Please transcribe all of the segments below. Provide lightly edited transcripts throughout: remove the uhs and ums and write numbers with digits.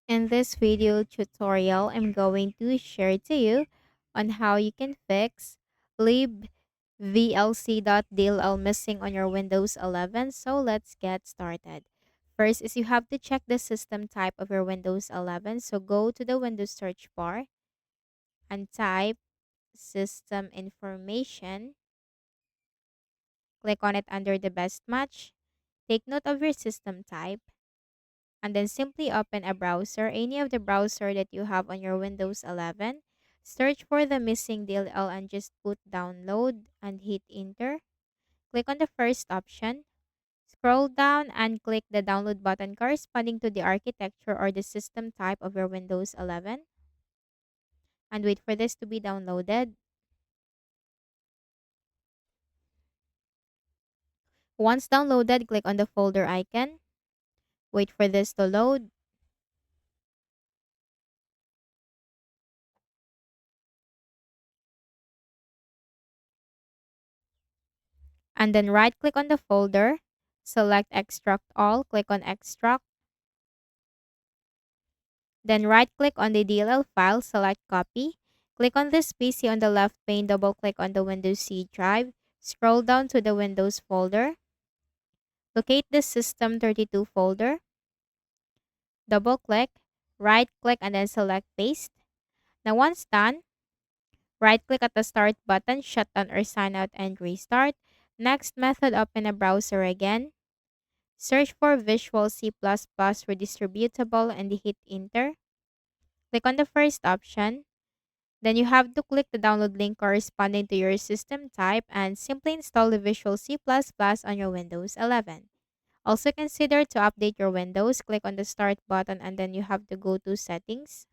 In this video tutorial, I'm going to share to you on how you can fix Libvlc.dll missing on your Windows 11. So let's get started. First is you have to check the system type of your Windows 11. So go to the Windows search bar and type system information. Click on it under the best match. Take note of your system type and then simply open a browser, any of the browser that you have on your Windows 11. Search for the missing DLL and just put download and hit enter. Click on the first option. Scroll down and click the download button corresponding to the architecture or the system type of your Windows 11 and wait for this to be downloaded. Once downloaded, click on the folder icon. Wait for this to load. And then right click on the folder. Select extract all. Click on extract. Then right-click on the DLL file, select copy. Click on this PC on the left pane, double-click on the Windows C drive. Scroll down to the Windows folder. Locate the System32 folder. Double-click, right-click, and then select Paste. Now once done, right-click at the Start button, shut down or sign out and restart. Next method, open a browser again. Search for Visual C++ Redistributable and hit Enter. Click on the first option. Then you have to click the download link corresponding to your system type and simply install the Visual C++ on your Windows 11. Also consider to update your Windows. Click on the Start button and then you have to go to Settings.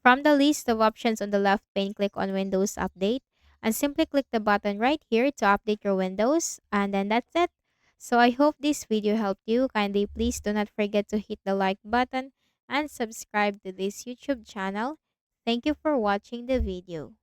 From the list of options on the left pane, click on Windows Update and simply click the button right here to update your Windows. And then that's it. So I hope this video helped you. Kindly please do not forget to hit the like button and subscribe to this YouTube channel. Thank you for watching the video.